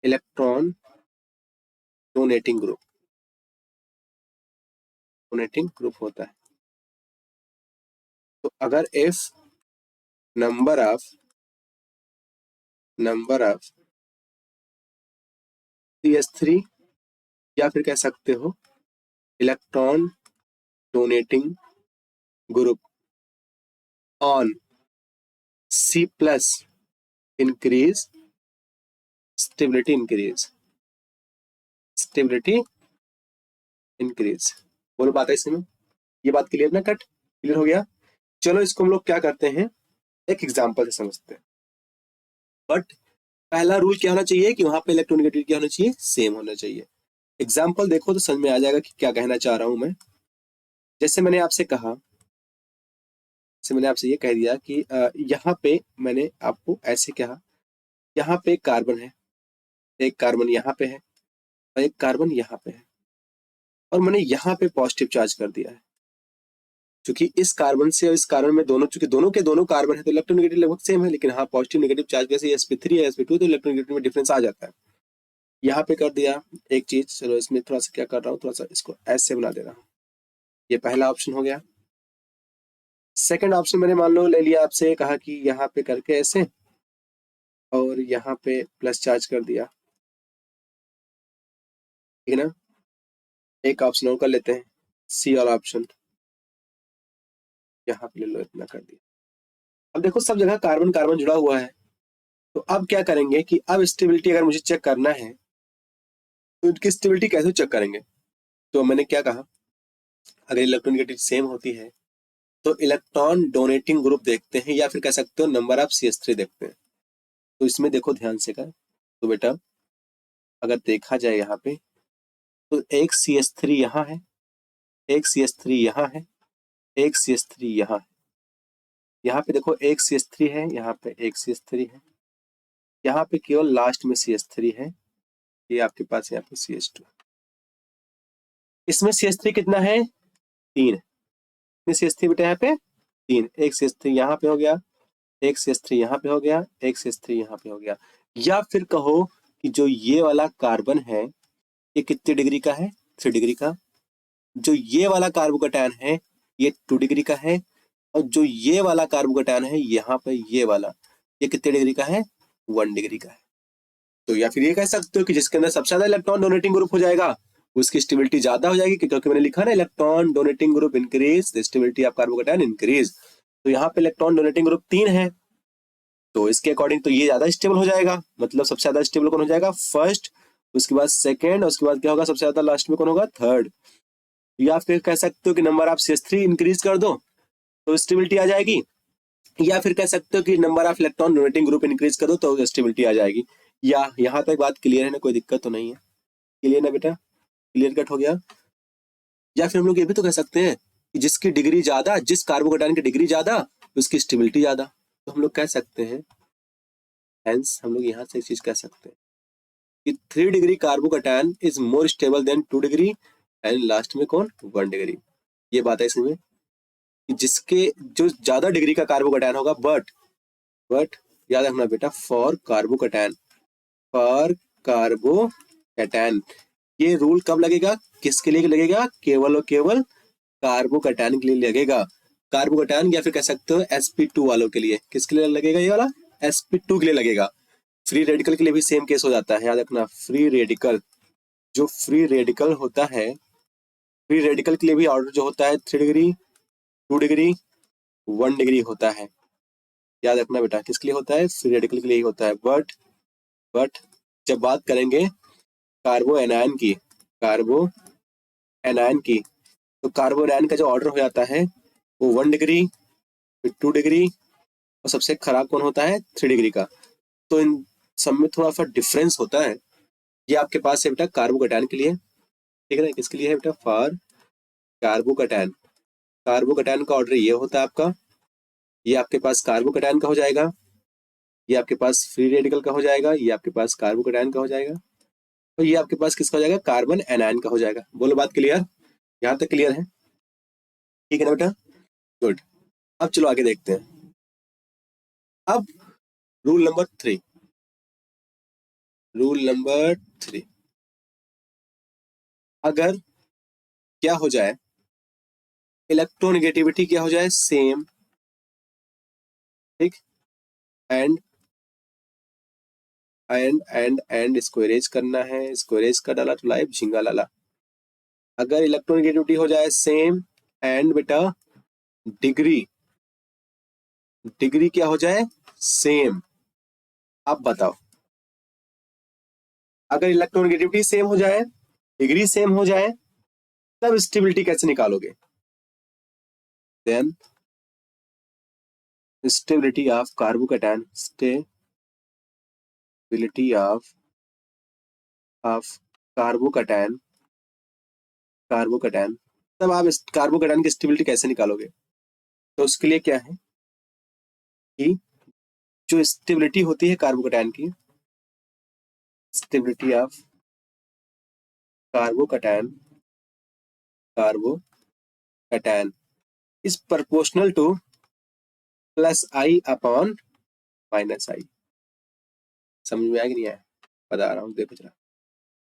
Speaker 1: इलेक्ट्रॉन डोनेटिंग ग्रुप होता है। तो अगर इफ नंबर ऑफ CH3 या फिर कह सकते हो electron donating group on C plus increase, stability increase. बोलो बात है इसमें, ये बात क्लियर ना? क्लियर हो गया? चलो इसको हम लोग क्या करते हैं, एक एग्जांपल से समझते हैं। बट पहला रूल क्या होना चाहिए कि वहां पे इलेक्ट्रोनेगेटिविटी क्या होना चाहिए, सेम होना चाहिए। एग्जांपल देखो तो समझ में आ जाएगा कि क्या कहना चाह रहा हूं मैं। जैसे मैंने आपसे कहा, जैसे मैंने आपसे ये कह दिया कि यहाँ पे मैंने आपको ऐसे कहा, यहाँ पे एक कार्बन है, एक कार्बन यहाँ पे है और एक कार्बन यहाँ पे है, और मैंने यहाँ पे पॉजिटिव चार्ज कर दिया है। क्योंकि इस कार्बन से और इस कार्बन में दोनों, चूंकि दोनों के दोनों कार्बन है तो इलेक्ट्रोनेगेटिव लगभग सेम है, लेकिन हाँ पॉजिटिव नेगेटिव चार्ज जैसे sp3 है sp2 तो इलेक्ट्रोनेगेटिव में डिफरेंस आ जाता है। यहाँ पे कर दिया एक चीज, चलो इसमें थोड़ा सा क्या कर रहा हूँ, थोड़ा सा इसको ऐसे बना दे रहा हूँ। ये पहला ऑप्शन हो गया। सेकंड ऑप्शन मैंने मान लो ले लिया आपसे, कहा कि यहाँ पे करके ऐसे और यहाँ पे प्लस चार्ज कर दिया, ठीक है ना। एक ऑप्शन और कर लेते हैं, सी वाला ऑप्शन, यहाँ पे ले लो, इतना कर दिया। अब देखो सब जगह कार्बन कार्बन जुड़ा हुआ है, तो अब क्या करेंगे कि अब स्टेबिलिटी अगर मुझे चेक करना है तो इनकी स्टेबिलिटी कैसे चेक करेंगे। तो मैंने क्या कहा, अगर इलेक्ट्रोनेगेटिव सेम होती है तो इलेक्ट्रॉन डोनेटिंग ग्रुप देखते हैं या फिर कह सकते हो नंबर ऑफ CH3 देखते हैं। तो इसमें देखो ध्यान से कर, तो बेटा अगर देखा जाए यहाँ पे तो एक CH3 यहाँ है, एक CH3 यहाँ है, एक CH3 यहाँ है। यहाँ पे देखो एक CH3 है, यहाँ पे एक CH3 है, यहाँ पे केवल लास्ट में CH3 है, ये आपके पास यहाँ पे CH2। इसमें CH3 कितना है? 3 है। CH3 बेटा यहाँ पे 3, एक CH3 यहाँ पे हो गया, एक CH3 यहाँ पे हो गया, एक CH3 यहाँ पे हो गया। या फिर कहो कि जो ये वाला कार्बन है ये कितने डिग्री का है? 3 डिग्री का। जो ये वाला कार्बोकैटायन है ये 2 डिग्री का है, और जो ये वाला कार्बोकैटायन है यहाँ पे ये वाला, ये कितने डिग्री का है? 1 डिग्री का है। तो या फिर ये कह सकते हो कि जिसके अंदर सबसे ज्यादा इलेक्ट्रॉन डोनेटिंग ग्रुप हो जाएगा उसकी स्टेबिलिटी ज्यादा हो जाएगी, क्योंकि मैंने लिखा ना electron donating group increase the stability of carbocation increase. तो यहाँ पे इलेक्ट्रॉन डोनेटिंग ग्रुप 3 है, तो इसके अकॉर्डिंग तो ये ज्यादा स्टेबल हो जाएगा। मतलब सबसे ज्यादा स्टेबल कौन हो जाएगा? फर्स्ट, उसके बाद सेकेंड, उसके बाद क्या होगा सबसे ज्यादा लास्ट में कौन होगा? थर्ड। या फिर कह सकते हो कि नंबर ऑफ CH3 इंक्रीज कर दो तो स्टेबिलिटी आ जाएगी, या फिर कह सकते हो कि number of electron donating group increase कर दो तो स्टेबिलिटी आ जाएगी। या यहाँ तक बात क्लियर है ना, कोई दिक्कत तो नहीं है? क्लियर ना बेटा? क्लियर कट हो गया? या फिर हम लोग ये भी तो कह सकते हैं कि जिसकी डिग्री ज्यादा, जिस कार्बोकैटायन की डिग्री ज्यादा उसकी स्टेबिलिटी ज्यादा, तो हम लोग कह सकते हैं, हेंस हम लोग यहाँ से एक चीज कह सकते हैं कि 3 degree carbocation is more stable then 2 degree, and last में कौन? 1 डिग्री। ये बात है इसमें कि जिसके जो ज्यादा डिग्री का कार्बोकैटायन होगा बट याद रखना बेटा, फॉर कार्बोकैटायन, फॉर कार्बोकैटायन। ये रूल कब लगेगा, किसके लिए लगेगा, केवल और केवल कार्बोकैटायन के लिए लगेगा। कार्बोकैटायन या फिर कह सकते हो sp2 वालों के लिए। किसके लिए लगेगा ये वाला, sp2 के लिए लगेगा। फ्री रेडिकल के लिए भी सेम केस हो जाता है, याद रखना। फ्री रेडिकल, जो फ्री रेडिकल होता है, फ्री रेडिकल के लिए भी ऑर्डर जो होता है 3 डिग्री, 2 डिग्री, 1 डिग्री होता है। याद रखना बेटा, किसके लिए होता है, फ्री रेडिकल के लिए ही होता है। बट जब बात करेंगे कार्बो एनायन की, कार्बो एनायन की, तो कार्बो एनायन का जो ऑर्डर हो जाता है वो 1 डिग्री, फिर 2 डिग्री, और सबसे खराब कौन होता है, 3 डिग्री का। तो इन सब में थोड़ा सा डिफरेंस होता है। ये आपके पास है बेटा कार्बोकैटायन के लिए, ठीक है ना। किसके लिए है बेटा, फॉर कार्बोकैटायन। कार्बोकैटायन का ऑर्डर ये होता है आपका, ये आपके पास कार्बोकैटायन का हो जाएगा, ये आपके पास फ्री रेडिकल का हो जाएगा, ये आपके पास कार्बोकैटायन का हो जाएगा, तो ये आपके पास किसका हो जाएगा, कार्बन एनायन का हो जाएगा। बोलो बात क्लियर, यहाँ तक क्लियर है, ठीक है ना बेटा, गुड। अब चलो आगे देखते हैं। अब रूल नंबर 3, रूल नंबर 3, अगर क्या हो जाए, इलेक्ट्रोनेगेटिविटी क्या हो जाए, सेम, ठीक, एंड इसको इरेज करना है, इसको इरेज कर डाला तो लाइव झिंगा लाला। अगर इलेक्ट्रोनेगेटिविटी हो जाए सेम एंड बेटा डिग्री, डिग्री क्या हो जाए, सेम। अब बताओ, अगर इलेक्ट्रोनेगेटिविटी सेम हो जाए, डिग्री सेम हो जाए, तब स्टेबिलिटी कैसे निकालोगे, then stability of carbocation, stability of carbocation, carbocation, तब आप कार्बोकैटायन की स्टेबिलिटी कैसे निकालोगे। तो उसके लिए क्या है कि जो स्टेबिलिटी होती है कार्बोकैटायन की, stability of carbocation, carbocation is proportional to plus I upon minus I. समझ में आया कि नहीं आया, बता रहा हूँ, देखो जरा।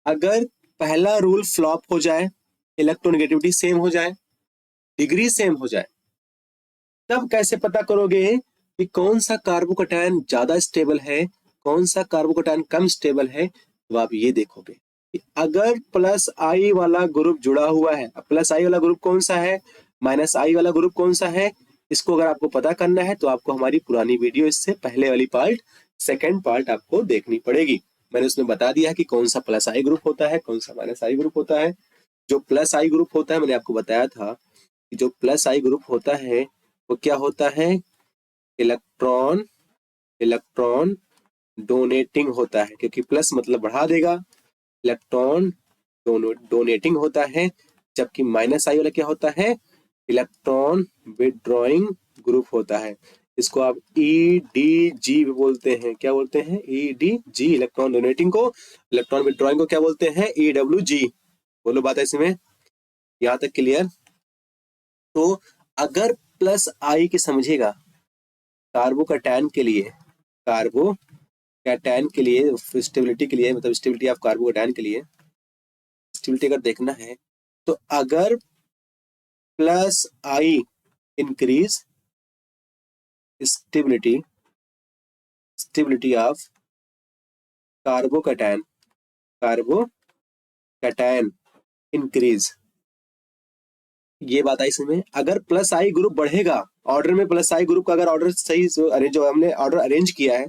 Speaker 1: अगर पहला रूल फ्लॉप हो जाए, इलेक्ट्रोनेगेटिविटी सेम हो जाए, डिग्री सेम हो जाए, तब कैसे पता करोगे कि कौन सा कार्बोकैटायन ज्यादा स्टेबल है, कौन सा कार्बोकैटायन कम स्टेबल है। तो आप ये देखोगे कि अगर प्लस आई वाला ग्रुप जुड़ा हुआ है, प्लस आई वाला ग्रुप कौन सा है, माइनस आई वाला ग्रुप कौन सा है, इसको अगर आपको पता करना है तो आपको हमारी पुरानी वीडियो, इससे पहले वाली पार्ट, सेकेंड पार्ट आपको देखनी पड़ेगी। मैंने उसमें बता दिया है कि कौन सा प्लस आई ग्रुप होता है, कौन सा माइनस आई ग्रुप होता है। जो प्लस आई ग्रुप होता है, मैंने आपको बताया था कि जो प्लस आई ग्रुप होता है वो क्या होता है, इलेक्ट्रॉन, इलेक्ट्रॉन डोनेटिंग होता है, क्योंकि प्लस मतलब बढ़ा देगा, इलेक्ट्रॉन डोनेटिंग होता है। जबकि माइनस आई वाला क्या होता है, इलेक्ट्रॉन विड्रॉइंग ग्रुप होता है। इसको आप EDG बोलते हैं, क्या बोलते हैं, EDG, इलेक्ट्रॉन डोनेटिंग को, इलेक्ट्रॉन विड्रॉइंग को क्या बोलते हैं, EWG। बोलो बात है इसमें, यहाँ तक क्लियर। तो अगर प्लस आई की समझेगा कार्बोकैटायन के लिए, कार्बोकैटायन के लिए स्टेबिलिटी के लिए, मतलब स्टेबिलिटी ऑफ कार्बोकैटायन के लिए स्टेबिलिटी अगर देखना है, तो अगर plus I increase stability, stability of carbocation, carbocation increase, ये बात आई इसमें। अगर प्लस आई ग्रुप बढ़ेगा, ऑर्डर में प्लस आई ग्रुप का अगर ऑर्डर सही जो हमने ऑर्डर अरेंज किया है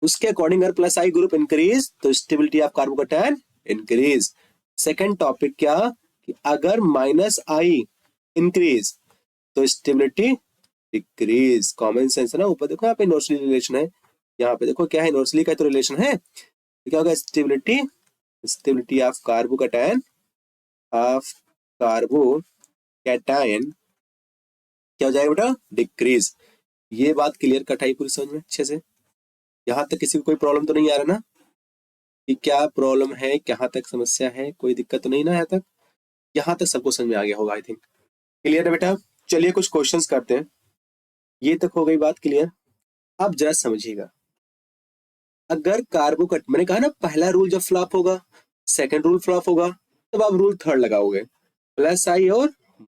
Speaker 1: उसके अकॉर्डिंग अगर प्लस आई ग्रुप इंक्रीज, तो stability of carbocation increase. Second topic क्या, कि अगर माइनस आई इंक्रीज तो स्टेबिलिटी डिक्रीज। कॉमन सेंस है ना, ऊपर देखो यहाँ पे इनवर्सली रिलेशन है, यहाँ पे देखो क्या है, इनवर्सली का तो रिलेशन है। तो क्या होगा, stability, stability of carbocation, of carbocation क्या हो जाएगा बेटा, डिक्रीज। ये बात क्लियर कट आई पूरी समझ में अच्छे से। यहाँ तक किसी को कोई प्रॉब्लम तो नहीं आ रहा ना, कि क्या प्रॉब्लम है, कहाँ तक समस्या है, कोई दिक्कत तो नहीं ना, यहाँ तक, यहाँ तक सबको समझ में आ गया होगा आई थिंक। क्लियर है बेटा, चलिए कुछ क्वेश्चंस करते हैं। ये तक हो गई बात क्लियर। अब जरा समझिएगा, अगर कार्बो मैंने कहा ना पहला रूल जब फ्लॉप होगा, सेकंड रूल फ्लॉप होगा, तब आप रूल थर्ड लगाओगे, प्लस आई और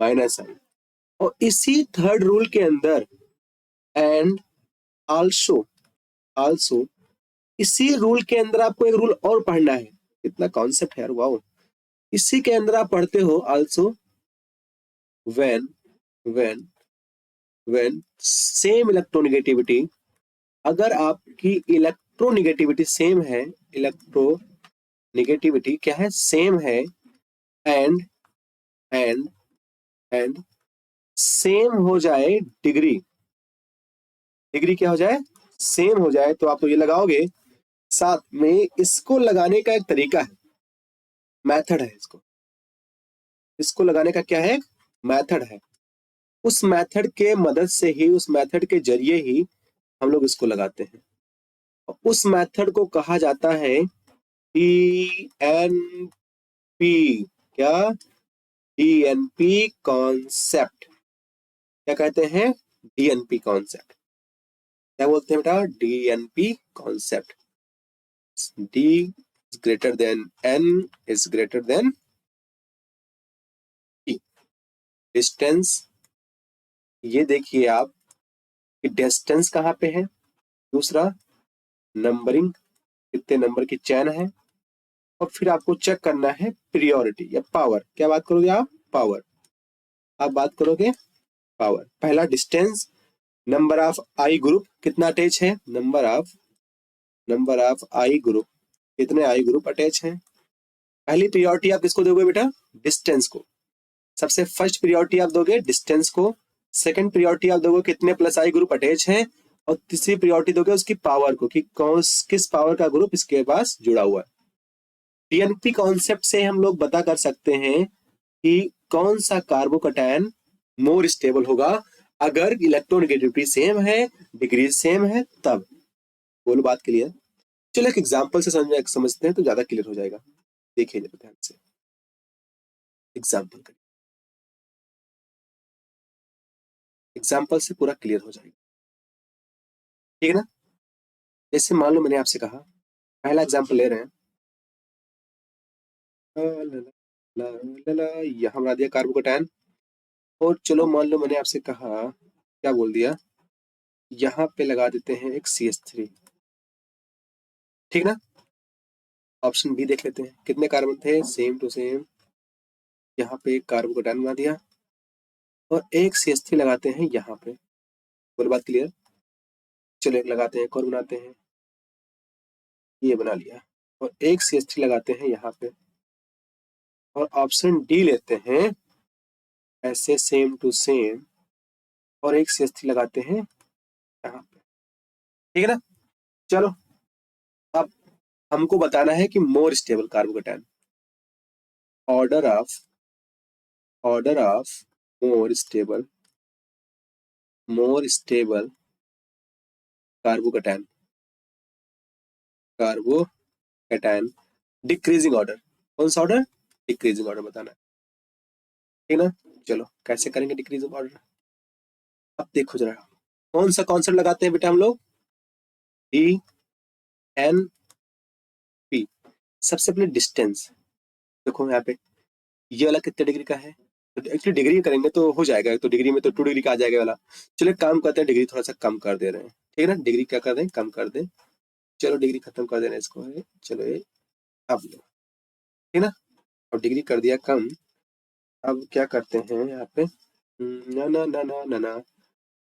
Speaker 1: माइनस आई। और इसी थर्ड रूल के अंदर एंड आल्सो, आल्सो इसी रूल के अंदर आपको एक रूल और पढ़ना है। कितना कॉन्सेप्ट है यार, वाओ। इसी के अंदर आप पढ़ते हो also when when when same electronegativity, अगर आपकी इलेक्ट्रोनेगेटिविटी सेम है, इलेक्ट्रोनेगेटिविटी क्या है, सेम है, एंड एंड एंड सेम हो जाए डिग्री, डिग्री क्या हो जाए, सेम हो जाए, तो आप तो ये लगाओगे। साथ में इसको लगाने का एक तरीका है, मेथड है, इसको इसको लगाने का क्या है, मेथड है। उस मेथड के मदद से ही, उस मेथड के जरिए ही हम लोग इसको लगाते हैं। उस मेथड को कहा जाता है डीएनपी। क्या, डीएनपी कॉन्सेप्ट। क्या कहते हैं, डीएनपी कॉन्सेप्ट। क्या बोलते हैं बेटा, DNP concept. D is greater than N is greater than P. Distance, ये देखिए आप कि डिस्टेंस कहाँ पे है। दूसरा, नंबरिंग, कितने नंबर की चैन है। और फिर आपको चेक करना है प्रियोरिटी या पावर। क्या बात करोगे आप, पावर। आप बात करोगे पावर। पहला distance, number of I group कितना अटैच है, नंबर ऑफ आई ग्रुप, कितने आई ग्रुप अटैच हैं। पहली प्रियोरिटी आप किसको दोगे बेटा, डिस्टेंस को। सबसे फर्स्ट प्रियोरिटी आप दोगे डिस्टेंस को। सेकंड प्रियोरिटी आप दोगे कितने प्लस आई ग्रुप अटैच हैं। और तीसरी प्रियोरिटी दोगे उसकी पावर को, कि कौन किस पावर का ग्रुप इसके पास जुड़ा हुआ है। डीएनपी कॉन्सेप्ट से हम लोग बता कर सकते हैं कि कौन सा कार्बोकैटायन मोर स्टेबल होगा, अगर इलेक्ट्रोनेगेटिविटी सेम है, डिग्री सेम है, तब। बोलो बात क्लियर। चलो एक एग्जांपल से समझते हैं तो ज्यादा क्लियर हो जाएगा। देखिए जरा ध्यान से, एग्जांपल करिए, एग्जांपल से पूरा क्लियर हो जाएगा, ठीक है ना। जैसे मान लो मैंने आपसे कहा, पहला एग्जांपल ले रहे हैं, यहाँ बना दिया कार्बोकैटायन। और चलो मान लो मैंने आपसे कहा, क्या बोल दिया, यहाँ पे लगा देते हैं एक CH3, ठीक ना। ऑप्शन बी देख लेते हैं, कितने कार्बन थे, सेम टू सेम। यहाँ पे एक कार्बोकैटायन बना दिया और एक CH3 लगाते हैं यहाँ पे। बोल बात क्लियर। चलो एक लगाते हैं, एक और बनाते हैं, ये बना लिया। और एक CH3 लगाते हैं यहाँ पे। और ऑप्शन डी लेते हैं, ऐसे सेम टू सेम। और एक CH3 लगाते हैं यहाँ पे, ठीक है ना। चलो अब हमको बताना है कि more stable carbocation, order of more stable carbocation, decreasing order. कौन सा ऑर्डर, डिक्रीजिंग ऑर्डर बताना है, ठीक ना। चलो कैसे करेंगे डिक्रीजिंग ऑर्डर, अब देखो जरा। कौन सा कॉन्सेप्ट लगाते हैं बेटा हम लोग, डी एन पी। सबसे पहले डिस्टेंस, देखो यहाँ पे ये वाला कितने डिग्री का है। तो एक्चुअली डिग्री करेंगे तो हो जाएगा, तो डिग्री में तो 2 डिग्री का आ जाएगा वाला। चलो एक काम करते हैं, डिग्री थोड़ा सा कम कर दे रहे हैं, ठीक है ना। डिग्री क्या कर दें, कम कर दें। चलो डिग्री खत्म कर देना इसको, चलो ये अब लो, ठीक ना। अब डिग्री कर दिया कम। अब क्या करते हैं यहाँ पे, ना ना ना ना ना ना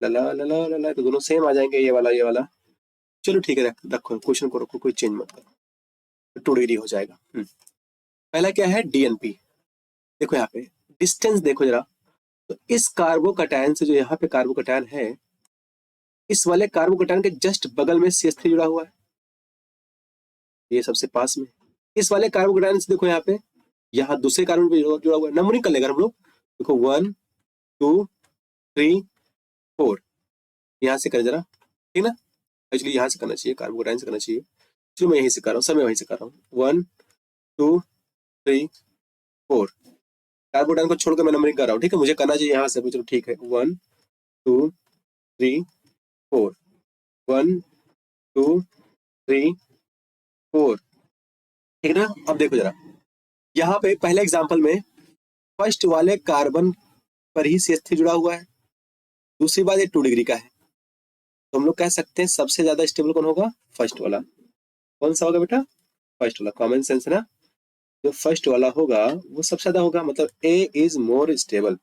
Speaker 1: लला लला लला, तो दोनों सेम आ जाएंगे, ये वाला ये वाला। चलो ठीक है, रखो क्वेश्चन को रखो, कोई चेंज मत करो, 2 डिग्री हो जाएगा। पहला क्या है, डीएनपी। देखो यहाँ पे डिस्टेंस देखो जरा। तो इस कार्बोकैटायन से, जो यहाँ पे कार्बोकैटायन है, इस वाले कार्बोकैटायन के जस्ट बगल में CH3 जुड़ा हुआ है, ये सबसे पास में। इस वाले कार्बोकैटायन से देखो यहाँ पे, यहाँ दूसरे कार्बन पे जुड़ा हुआ है। नंबरिंग कर लेगा हम लोग, देखो 1 2 3 4, यहाँ से करें जरा, ठीक ना। एक्चुअली यहाँ से करना चाहिए, कार्बोकैटायन से करना चाहिए। चलो मैं यहीं से कर रहा हूँ, सब मैं वहीं से कर रहा हूँ। 1 2 3 4, कार्बोकैटायन को छोड़कर मैं नंबरिंग कर रहा हूँ, ठीक है। मुझे करना चाहिए यहाँ से, चलो ठीक है। 1 2 3 4, 1 2 3 4, ठीक ना। अब देखो जरा, यहाँ पे पहले एग्जांपल में फर्स्ट वाले कार्बन पर ही CH3 जुड़ा हुआ है, दूसरी बात ये 2 डिग्री का है, तो हम लोग कह सकते हैं सबसे ज्यादा स्टेबल कौन होगा, फर्स्ट वाला। कौन सा होगा बेटा, फर्स्ट वाला। कॉमन सेंस है ना, जो फर्स्ट वाला होगा वो सबसे ज्यादा होगा, मतलब ए इज मोर स्टेबल।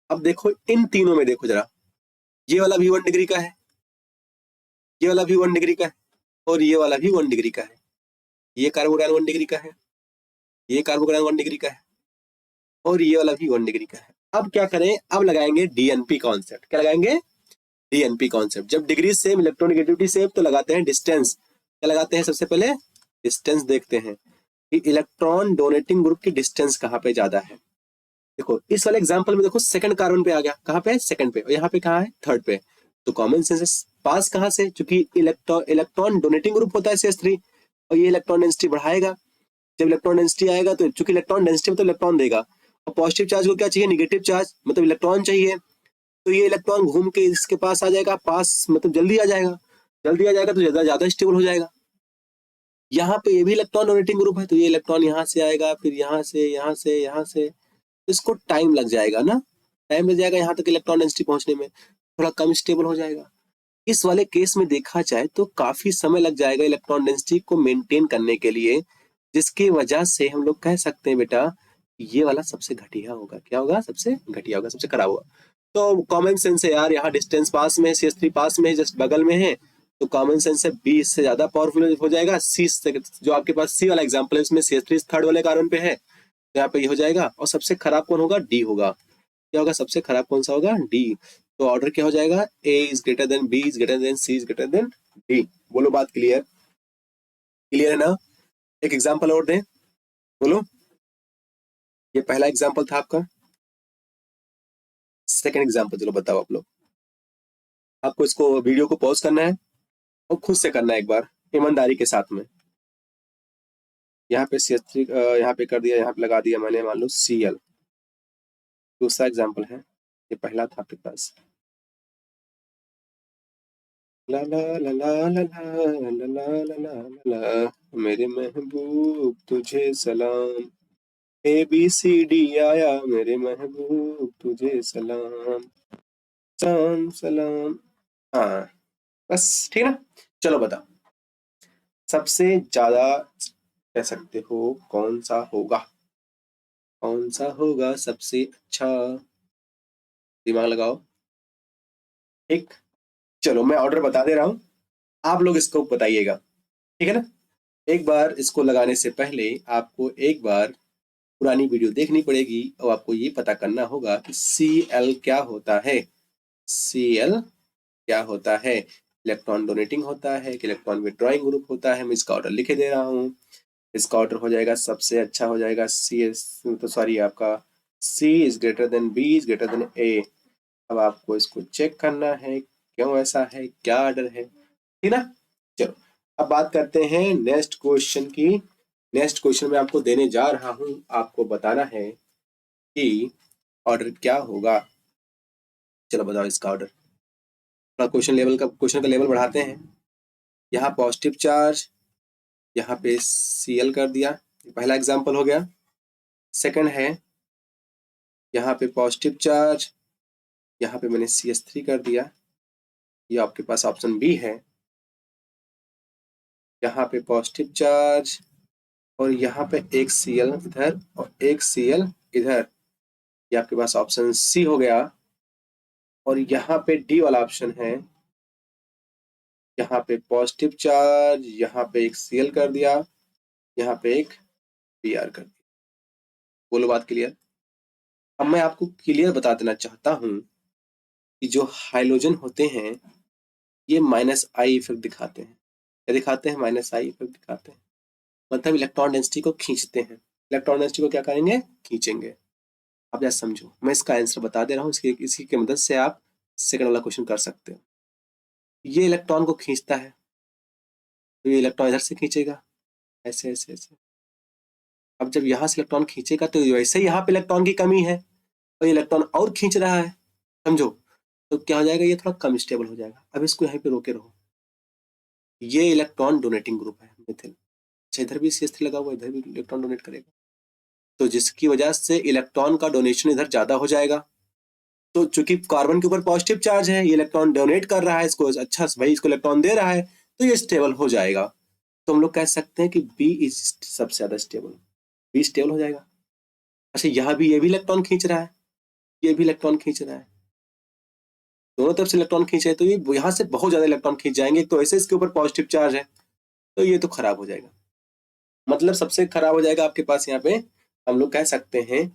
Speaker 1: अब देखो इन तीनों में देखो जरा, ये वाला भी 1 डिग्री का है, ये वाला भी 1 डिग्री का है, और ये वाला भी 1 डिग्री का है। ये कार्बोकैटायन 1 डिग्री का है, ये कार्बोकैटायन 1 डिग्री का है, और ये वाला भी 1 डिग्री का है। अब क्या करें, अब लगाएंगे डीएनपी कॉन्सेप्ट। क्या लगाएंगे, डीएनपी कॉन्सेप्ट। जब डिग्री सेम, इलेक्ट्रोनेगेटिविटी सेम, तो लगाते हैं डिस्टेंस। क्या लगाते हैं, सबसे पहले डिस्टेंस देखते हैं कि इलेक्ट्रॉन डोनेटिंग ग्रुप की डिस्टेंस कहाँ पे ज्यादा है। देखो इस वाले एग्जांपल में देखो सेकंड कार्बन पे आ गया, कहाँ पे, सेकंड पे, और यहाँ पे कहाँ है, थर्ड पे। तो कॉमन सेंस पास कहाँ से, क्योंकि इलेक्ट्रॉन डोनेटिंग ग्रुप होता है CH3, और ये इलेक्ट्रॉन डेंसिटी बढ़ाएगा। जब इलेक्ट्रॉन डेंसिटी आएगा तो चूंकि इलेक्ट्रॉन डेंसिटी मतलब इलेक्ट्रॉन देगा, और पॉजिटिव चार्ज को क्या चाहिए, निगेटिव चार्ज मतलब इलेक्ट्रॉन चाहिए। तो ये इलेक्ट्रॉन घूम के इसके पास आ जाएगा, पास मतलब जल्दी आ जाएगा, जल्दी आ जाएगा तो ज्यादा ज्यादा स्टेबल हो जाएगा। यहाँ पे ये भी इलेक्ट्रॉन डोनेटिंग ग्रुप है, तो ये इलेक्ट्रॉन यहाँ से आएगा, फिर यहाँ से, यहाँ से, यहाँ से, इसको टाइम लग जाएगा ना, टाइम लग जाएगा यहाँ तक इलेक्ट्रॉन डेंसिटी पहुंचने में, थोड़ा कम स्टेबल हो जाएगा। इस वाले केस में देखा जाए तो काफी समय लग जाएगा इलेक्ट्रॉन डेंसिटी को मेंटेन करने के लिए, जिसकी वजह से हम लोग कह सकते हैं बेटा ये वाला सबसे घटिया होगा। क्या होगा, सबसे घटिया होगा, सबसे खराब होगा। तो कॉमन सेंस है यार, यहाँ डिस्टेंस पास में है, CH3 पास में है, जस्ट बगल में है, तो कॉमन सेंस है बी इससे ज्यादा पावरफुल हो जाएगा। सी जो आपके पास सी वाला एग्जांपल है उसमें CH3 थर्ड वाले कार्बन पे है, तो यहाँ पे ये हो जाएगा। और सबसे खराब कौन होगा, डी होगा। क्या होगा, सबसे खराब कौन सा होगा, डी। तो ऑर्डर क्या हो जाएगा, A is greater than B is greater than C is greater than D. बोलो बात क्लियर, क्लियर है ना। एक एग्जांपल और दें, बोलो। ये पहला एग्जांपल था आपका, सेकंड एग्जांपल चलो बताओ आप लोग। आपको इसको वीडियो को पॉज करना है और खुद से करना है एक बार ईमानदारी के साथ में। यहाँ पे CH3 यहाँ पे कर दिया, यहाँ पे लगा दिया मैंने, मान लो Cl। दूसरा एग्जांपल है, ये पहला था आपके पास, ला ला ला ला ला ला ला ला ला ला, मेरे महबूब तुझे सलाम, ABCD आया मेरे महबूब तुझे सलाम, सलाम सलाम। हाँ बस, ठीक है ना। चलो बताओ सबसे ज्यादा कह सकते हो कौन सा होगा, कौन सा होगा सबसे अच्छा, दिमाग लगाओ। ठीक, चलो मैं ऑर्डर बता दे रहा हूँ, आप लोग इसको बताइएगा, ठीक है ना। एक बार इसको लगाने से पहले आपको एक बार पुरानी वीडियो देखनी पड़ेगी, और आपको ये पता करना होगा कि Cl क्या होता है। Cl क्या होता है, इलेक्ट्रॉन डोनेटिंग होता है कि इलेक्ट्रॉन विड्रॉइंग ग्रुप होता है। मैं इसका ऑर्डर लिखे दे रहा हूँ, इसका ऑर्डर हो जाएगा, सबसे अच्छा हो जाएगा आपका C is greater then B is greater then A। अब आपको इसको चेक करना है क्यों ऐसा है, क्या ऑर्डर है, ठीक ना। चलो अब बात करते हैं नेक्स्ट क्वेश्चन की। नेक्स्ट क्वेश्चन में आपको देने जा रहा हूं, आपको बताना है कि ऑर्डर क्या होगा। चलो बताओ इसका ऑर्डर। थोड़ा क्वेश्चन का लेवल बढ़ाते हैं। यहाँ पॉजिटिव चार्ज, यहाँ पे Cl कर दिया, पहला एग्जांपल हो गया। सेकंड है यहाँ पे पॉजिटिव चार्ज, यहाँ पे मैंने CH3 कर दिया, ये आपके पास ऑप्शन बी है। यहाँ पे पॉजिटिव चार्ज, और यहाँ पे एक Cl इधर और एक Cl इधर, ये आपके पास ऑप्शन सी हो गया। और यहाँ पे डी वाला ऑप्शन है, यहाँ पे पॉजिटिव चार्ज, यहाँ पे एक Cl कर दिया, यहाँ पे एक Br कर दिया। बोलो बात क्लियर। अब मैं आपको क्लियर बता देना चाहता हूँ कि जो हाइड्रोजन होते हैं ये -I इफेक्ट दिखाते हैं। क्या दिखाते हैं, -I इफेक्ट दिखाते हैं, मतलब इलेक्ट्रॉन डेंसिटी को खींचते हैं। इलेक्ट्रॉन डेंसिटी को क्या करेंगे, खींचेंगे। आप जरा समझो, मैं इसका आंसर बता दे रहा हूँ, इसी की मदद से आप सेकंड वाला क्वेश्चन कर सकते हो। ये इलेक्ट्रॉन को खींचता है, तो ये इलेक्ट्रॉन इधर से खींचेगा, ऐसे ऐसे ऐसे। अब जब यहाँ से इलेक्ट्रॉन खींचेगा तो वैसे ही यहाँ पे इलेक्ट्रॉन की कमी है, और ये इलेक्ट्रॉन और खींच रहा है, समझो। तो क्या हो जाएगा, ये थोड़ा कम स्टेबल हो जाएगा। अब इसको यहीं पे रोके रहो, ये इलेक्ट्रॉन डोनेटिंग ग्रुप है मिथिल। अच्छा, इधर भी CH3 लगा हुआ है, इधर भी इलेक्ट्रॉन डोनेट करेगा, तो जिसकी वजह से इलेक्ट्रॉन का डोनेशन इधर ज्यादा हो जाएगा। तो चूंकि कार्बन के ऊपर पॉजिटिव चार्ज है, ये इलेक्ट्रॉन डोनेट कर रहा है इसको, अच्छा भाई इसको इलेक्ट्रॉन दे रहा है, तो ये स्टेबल हो जाएगा। तो हम लोग कह सकते हैं कि बी इज सबसे ज्यादा स्टेबल, बी स्टेबल हो जाएगा। अच्छा, यहाँ भी ये भी इलेक्ट्रॉन खींच रहा है, ये भी इलेक्ट्रॉन खींच रहा है, दोनों तरफ से इलेक्ट्रॉन खींच रहे हैं, तो ये यहाँ से बहुत ज्यादा इलेक्ट्रॉन खींच जाएंगे, तो ऐसे इसके ऊपर पॉजिटिव चार्ज है, तो ये तो खराब हो जाएगा। मतलब सबसे खराब हो जाएगा आपके पास यहाँ पे, हम लोग कह सकते हैं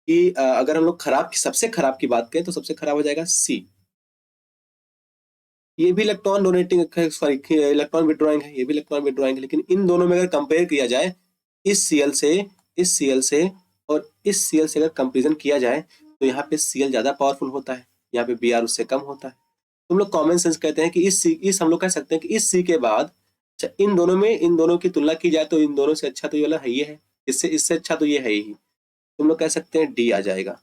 Speaker 1: कि अगर हम लोग सबसे खराब की बात करें तो सबसे खराब हो जाएगा सी। ये भी electron donating, sorry electron withdrawing है, ये भी इलेक्ट्रॉन विड्रॉइंग है, लेकिन इन दोनों में अगर कंपेयर किया जाए, इस Cl से, इस Cl से और इस Cl से अगर कंपेरिजन किया जाए, तो यहाँ पे Cl ज्यादा पावरफुल होता है, यहाँ पे Br उससे कम होता है। तो हम लोग कॉमन सेंस कहते हैं कि इस हम लोग कह सकते हैं कि इस C के बाद, अच्छा इन दोनों में, इन दोनों की तुलना की जाए तो इन दोनों से अच्छा तो ये वाला है, ये है, इससे इससे अच्छा तो ये है ही, तो हम लोग कह सकते हैं डी आ जाएगा।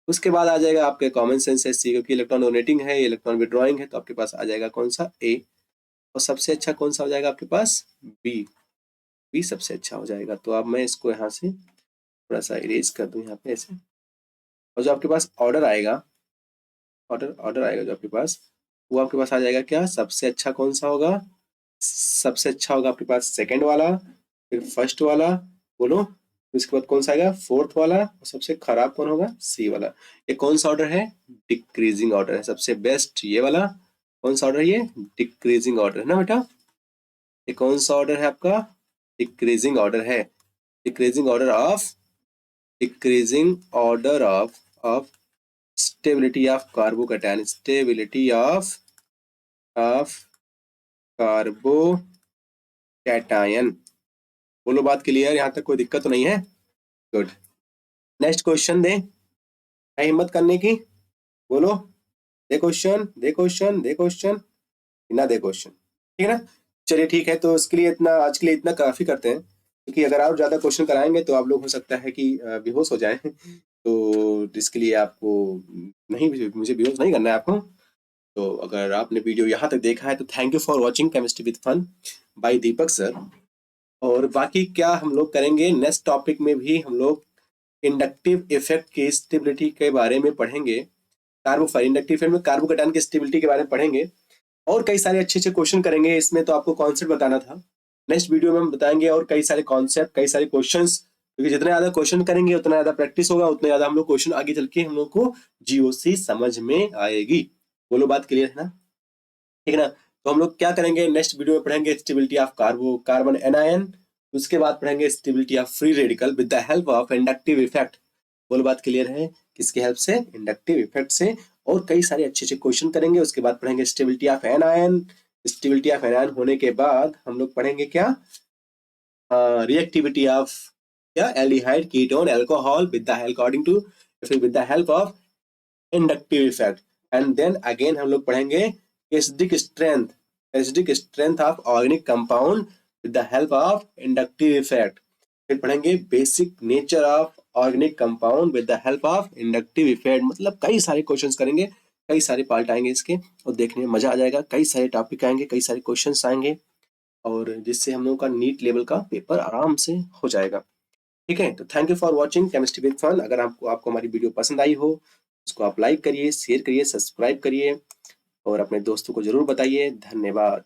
Speaker 1: उसके बाद आ जाएगा आपके कॉमन सेंस है सी, क्योंकि इलेक्ट्रॉन डोनेटिंग है, इलेक्ट्रॉन विड्रॉइंग है, तो आपके पास आ जाएगा कौन सा, ए। और सबसे अच्छा कौन सा हो जाएगा आपके पास, बी, बी सबसे अच्छा हो जाएगा। तो अब मैं इसको यहाँ से थोड़ा सा इरेज कर दूं यहाँ पे ऐसे, और जो आपके पास ऑर्डर आएगा, ऑर्डर आएगा जो आपके पास, वो आपके पास आ जाएगा क्या, सबसे अच्छा कौन सा होगा, सबसे अच्छा होगा आपके पास सेकंड वाला, फिर फर्स्ट वाला, बोलो, उसके बाद कौन सा आएगा, फोर्थ वाला, और सबसे खराब कौन होगा, सी वाला। ये कौन सा ऑर्डर है, डिक्रीजिंग ऑर्डर है, सबसे बेस्ट ये वाला। कौन सा ऑर्डर है ये, डिक्रीजिंग ऑर्डर है ना बेटा। ये कौन सा ऑर्डर है आपका, डिक्रीजिंग ऑर्डर है, decreasing order of, decreasing order of stability of carbocation, stability of carbocation. बोलो बात क्लियर, यहाँ तक कोई दिक्कत तो नहीं है, गुड। नेक्स्ट क्वेश्चन दे, है हिम्मत करने की, बोलो, दे क्वेश्चन, दे क्वेश्चन, दे क्वेश्चन, ना दे क्वेश्चन, ठीक है ना। चलिए ठीक है, तो इसके लिए इतना, आज के लिए इतना काफी करते हैं, क्योंकि अगर आप ज्यादा क्वेश्चन कराएंगे तो आप लोग हो सकता है कि बेहोश हो जाएं, तो इसके लिए आपको नहीं, मुझे बेहोश नहीं करना है आपको। तो अगर आपने वीडियो यहाँ तक देखा है तो thank you for watching chemistry with fun by Deepak sir. और बाकी क्या हम लोग करेंगे, नेक्स्ट टॉपिक में भी हम लोग इंडक्टिव इफेक्ट की स्टेबिलिटी के बारे में पढ़ेंगे, इंडक्टिव इफेक्ट में कार्बोकैटायन की स्टेबिलिटी के बारे में पढ़ेंगे, और कई सारे अच्छे अच्छे क्वेश्चन करेंगे। इसमें तो आपको कॉन्सेप्ट बताना था, नेक्स्ट वीडियो में हम बताएंगे और कई सारे कॉन्सेप्ट, कई सारे क्वेश्चंस, क्योंकि जितने ज्यादा क्वेश्चन करेंगे उतना ज्यादा प्रैक्टिस होगा, उतने ज्यादा हम लोग क्वेश्चन आगे चल के हम लोग को जीओसी समझ में आएगी। बोलो बात क्लियर है ना, ठीक है ना। तो हम लोग क्या करेंगे, नेक्स्ट वीडियो में पढ़ेंगे स्टेबिलिटी ऑफ कार्बन एनायन, उसके बाद पढ़ेंगे stability of free radical with the help of inductive effect. बोलो बात क्लियर है, किसके हेल्प से, इंडक्टिव इफेक्ट से। और कई सारे अच्छे अच्छे क्वेश्चन करेंगे, उसके बाद पढ़ेंगे stability of anion. Stability of anion होने के बाद हम लोग पढ़ेंगे क्या, रिएक्टिविटी ऑफ क्या, aldehyde ketone alcohol with the according to, with the help of inductive effect. And then again हम लोग पढ़ेंगे acidic strength of organic compound with the help of inductive effect. फिर पढ़ेंगे basic nature of organic compound with the help of inductive effect. मतलब कई सारे questions करेंगे, कई सारे पार्ट आएंगे इसके, और देखने में मजा आ जाएगा, कई सारे टॉपिक आएंगे, कई सारे क्वेश्चंस आएंगे, और जिससे हम लोगों का नीट लेवल का पेपर आराम से हो जाएगा। ठीक है, तो thank you for watching chemistry with fun. अगर आपको हमारी वीडियो पसंद आई हो, उसको आप लाइक करिए, शेयर करिए, सब्सक्राइब करिए, और अपने दोस्तों को जरूर बताइए। धन्यवाद।